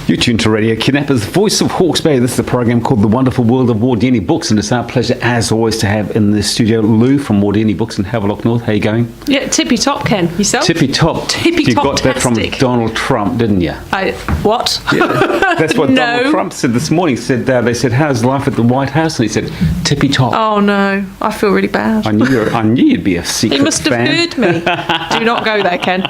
You're tuned to Radio Kidnappers, Voice of Hawke's Bay. This is a program called The Wonderful World of Wardini Books, and it's our pleasure, as always, to have in the studio Lou from Wardini Books in Havelock North. How you going? Yeah, tippy top, Ken. Yourself? Tippy top. You got that from Donald Trump, didn't you? What? Yeah, that's what No. Donald Trump said this morning. They said, how's life at the White House? And he said, tippy top. Oh no, I feel really bad. I knew you'd be a secret fan. He must have heard me. Do not go there, Ken.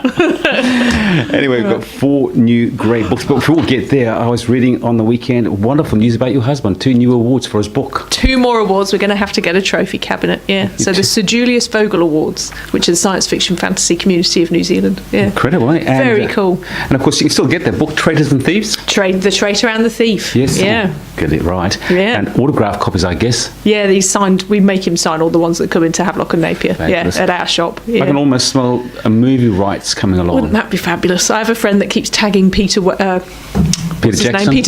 Anyway, we've got 4 new great books. But before we get there, I was reading on the weekend wonderful news about your husband. 2 new awards for his book. 2 more awards. We're going to have to get a trophy cabinet. Yeah. So the Sir Julius Vogel Awards, which is the science fiction fantasy community of New Zealand. Yeah. Incredible, eh? Very cool. And of course, you can still get that book, Traitors and Thieves. The Traitor and the Thief. Yes. Yeah. Get it right. Yeah. And autograph copies, I guess. Yeah, these signed. We make him sign all the ones that come into Havelock and Napier. Fabulous. Yeah, at our shop. Yeah. I can almost smell a movie rights coming along. Wouldn't that be fabulous? I have a friend that keeps tagging Peter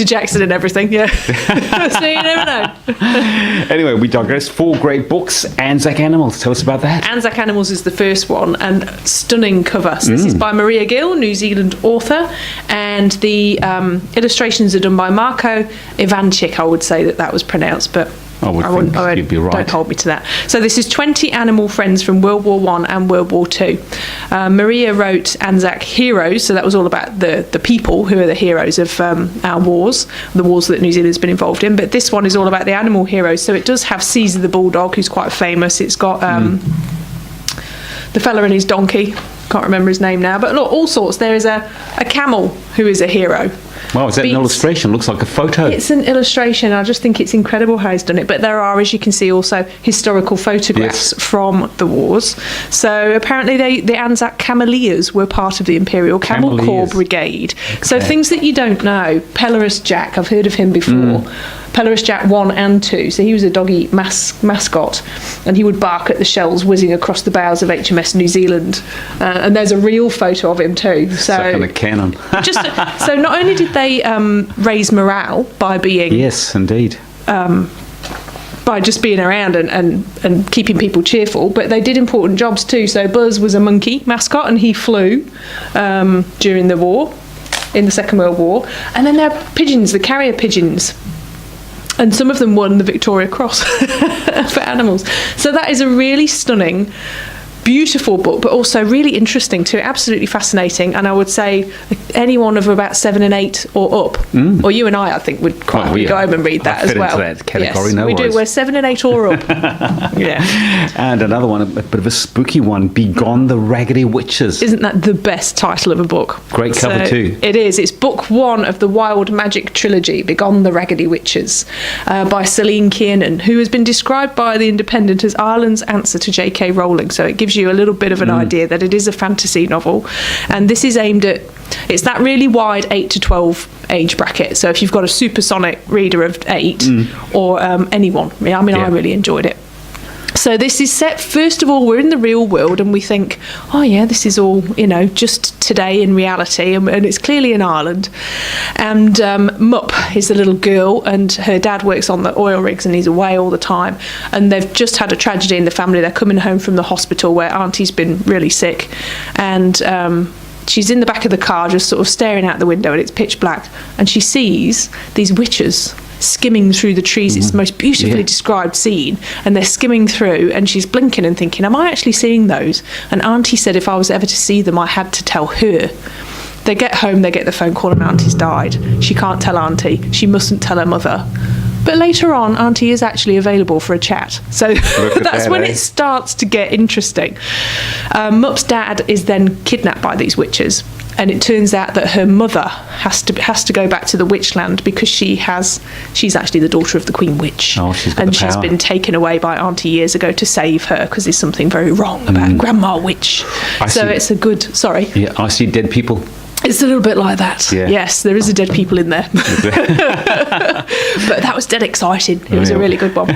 Jackson and everything. Yeah. So you never know. Anyway, we digress. 4 great books. Anzac Animals. Tell us about that. Anzac Animals is the first one, and stunning cover. So this is by Maria Gill, New Zealand author, and the illustrations are done by Marko Ivanchik. I would say that was pronounced, but I would think you'd be right. Don't hold me to that. So this is 20 animal friends from World War I and World War II. Maria wrote Anzac Heroes, so that was all about the people who are the heroes of our wars, the wars that New Zealand's been involved in. But this one is all about the animal heroes. So it does have Caesar the Bulldog, who's quite famous. It's got the fella and his donkey. Can't remember his name now. But look, all sorts. There is a camel who is a hero. Wow, is that an illustration? Looks like a photo. It's an illustration. I just think it's incredible how he's done it. But there are, as you can see, also historical photographs from the wars. So apparently the Anzac Cameleers were part of the Imperial Camel Corps Brigade. Okay. So things that you don't know. Pelorus Jack, I've heard of him before. Pelorus Jack 1 and 2. So he was a doggy mascot, and he would bark at the shells whizzing across the bows of HMS New Zealand. And there's a real photo of him too. So like a cannon. So not only did they raise morale by being yes, indeed, by just being around and keeping people cheerful, but they did important jobs too. So Buzz was a monkey mascot, and he flew during the war, in the Second World War. And then there are pigeons, the carrier pigeons. And some of them won the Victoria Cross for animals. So that is a really stunning, beautiful book, but also really interesting too, absolutely fascinating. And I would say anyone of about 7 and 8 or up, or you and I think would quite go home and read that as well. Into that category, yes, no we worries. do. We're 7 and 8 or up. Yeah. And another one, a bit of a spooky one, Begone the Raggedy Witches. Isn't that the best title of a book? Great cover too. It is. It's book 1 of the Wild Magic trilogy, Begone the Raggedy Witches, by Celine Kiernan, who has been described by The Independent as Ireland's answer to J.K. Rowling. So it gives you a little bit of an idea that it is a fantasy novel, and this is aimed at, it's that really wide 8 to 12 age bracket. So if you've got a supersonic reader of 8 or anyone, I really enjoyed it. So this is set, first of all, we're in the real world, and we think, oh yeah, this is all, just today in reality, and it's clearly in Ireland. And Mup is the little girl, and her dad works on the oil rigs, and he's away all the time. And they've just had a tragedy in the family. They're coming home from the hospital where Auntie's been really sick, and she's in the back of the car just sort of staring out the window, and it's pitch black, and she sees these witches skimming through the trees. It's the most beautifully described scene, and they're skimming through, and she's blinking and thinking, am I actually seeing those? And Auntie said if I was ever to see them, I had to tell her. They get home, they get the phone call, and Auntie's died. She can't tell Auntie, she mustn't tell her mother. But later on, Auntie is actually available for a chat. So that's when it starts to get interesting. Mup's dad is then kidnapped by these witches, and it turns out that her mother has to go back to the Witchland because she's actually the daughter of the Queen Witch. Oh, she's been taken away by Auntie years ago to save her because there's something very wrong about Grandma Witch. It's a good. Sorry. Yeah, I see dead people. It's a little bit like that. Yeah. Yes, there is a dead people in there. But that was dead exciting. It was a really good one.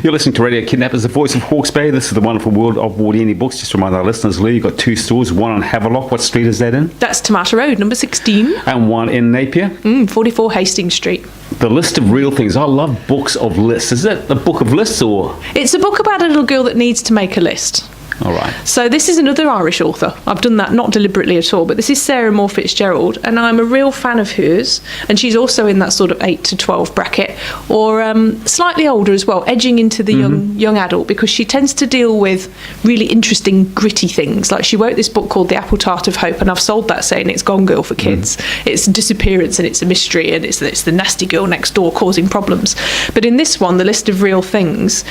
You're listening to Radio Kidnappers, the voice of Hawke's Bay. This is the wonderful world of Wardini Books. Just to remind our listeners, Lou, you've got 2 stores, one on Havelock. What street is that in? That's Tomato Road, number 16. And one in Napier? 44 Hastings Street. The List of Real Things. I love books of lists. Is that a book of lists or? It's a book about a little girl that needs to make a list. All right. So this is another Irish author. I've done that not deliberately at all, but this is Sarah Moore Fitzgerald, and I'm a real fan of hers. And she's also in that sort of 8 to 12 bracket, or slightly older as well, edging into the young adult, because she tends to deal with really interesting, gritty things. Like she wrote this book called The Apple Tart of Hope, and I've sold that saying it's Gone Girl for kids. It's a disappearance and it's a mystery, and it's the nasty girl next door causing problems. But in this one, The List of Real Things,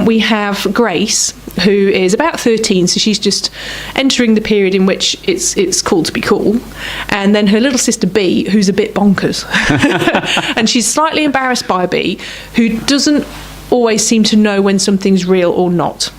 we have Grace, who is about 13, so she's just entering the period in which it's cool to be cool, and then her little sister B, who's a bit bonkers, and she's slightly embarrassed by B, who doesn't always seem to know when something's real or not.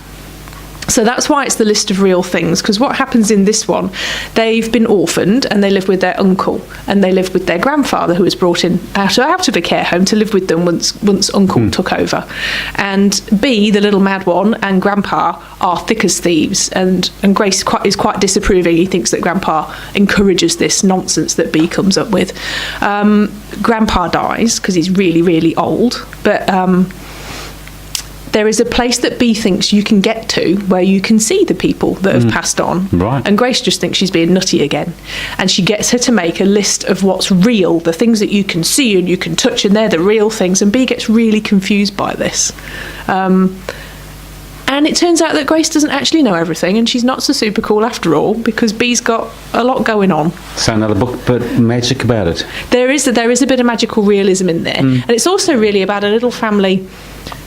So that's why it's The List of Real Things, because what happens in this one, they've been orphaned and they live with their uncle, and they live with their grandfather, who was brought in out of a care home to live with them once uncle took over. And B, the little mad one, and grandpa are thick as thieves, and Grace is quite disapproving. He thinks that grandpa encourages this nonsense that B comes up with. Grandpa dies because he's really, really old, but there is a place that B thinks you can get to where you can see the people that have passed on. Right. And Grace just thinks she's being nutty again. And she gets her to make a list of what's real, the things that you can see and you can touch, and they're the real things. And B gets really confused by this. And it turns out that Grace doesn't actually know everything, and she's not so super cool after all, because B's got a lot going on. So another book, but magic about it. There is a bit of magical realism in there. And it's also really about a little family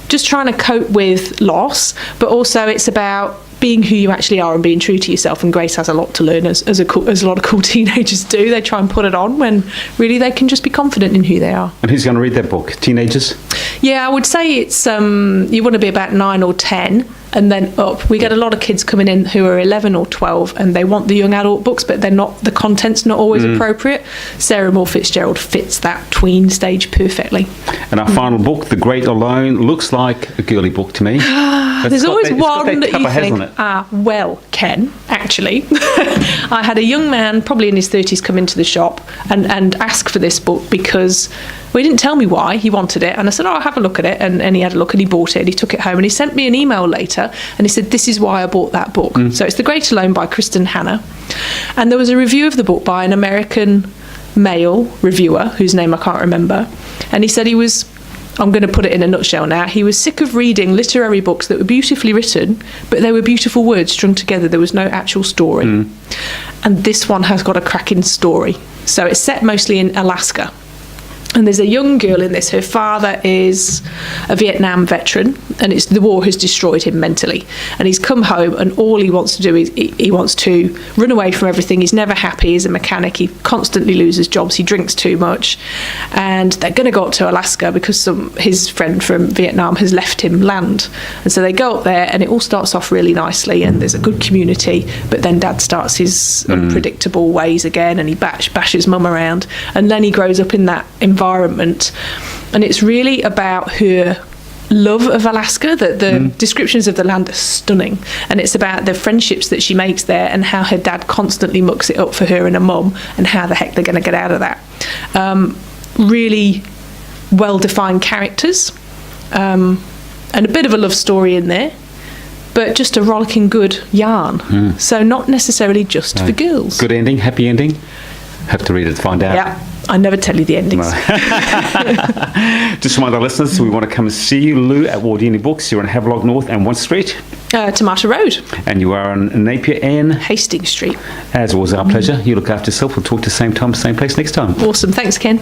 just trying to cope with loss, but also it's about being who you actually are and being true to yourself. And Grace has a lot to learn, as a lot of cool teenagers do. They try and put it on when really they can just be confident in who they are. And who's going to read that book? Teenagers? Yeah, I would say it's you want to be about 9 or 10 and then up. We get a lot of kids coming in who are 11 or 12 and they want the young adult books, but the content's not always appropriate. Sarah Moore Fitzgerald fits that tween stage perfectly. And our final book, The Great Alone, looks like a girly book to me. There's always one that you think, well, Ken, actually. I had a young man, probably in his 30s, come into the shop and ask for this book because, well, he didn't tell me why he wanted it. And I said, I'll have a look at it. And he had a look and he bought it and he took it home. And he sent me an email later and he said, this is why I bought that book. So it's The Great Alone by Kristen Hanna. And there was a review of the book by an American male reviewer, whose name I can't remember. And he said he was, I'm going to put it in a nutshell now, he was sick of reading literary books that were beautifully written, but they were beautiful words strung together. There was no actual story. And this one has got a cracking story. So it's set mostly in Alaska. And there's a young girl in this. Her father is a Vietnam veteran, and the war has destroyed him mentally. And he's come home, and all he wants to do is he wants to run away from everything. He's never happy. He's a mechanic. He constantly loses jobs. He drinks too much. And they're going to go up to Alaska because his friend from Vietnam has left him land. And so they go up there, and it all starts off really nicely, and there's a good community. But then Dad starts his unpredictable ways again, and he bashes Mum around. And then he grows up in that environment, and it's really about her love of Alaska. The descriptions of the land are stunning, and it's about the friendships that she makes there and how her dad constantly mucks it up for her and her mum, and how the heck they're going to get out of that. Really well-defined characters, and a bit of a love story in there, but just a rollicking good yarn. So not necessarily just for girls. Good ending, happy ending. Have to read it to find out. Yeah, I never tell you the endings. Just remind our listeners, we want to come and see you, Lou, at Wardini Books. You're on Havelock North and 1 Street. Tomato Road. And you are on Napier and Hastings Street. As always, our pleasure. You look after yourself. We'll talk to the same time, same place next time. Awesome. Thanks, Ken.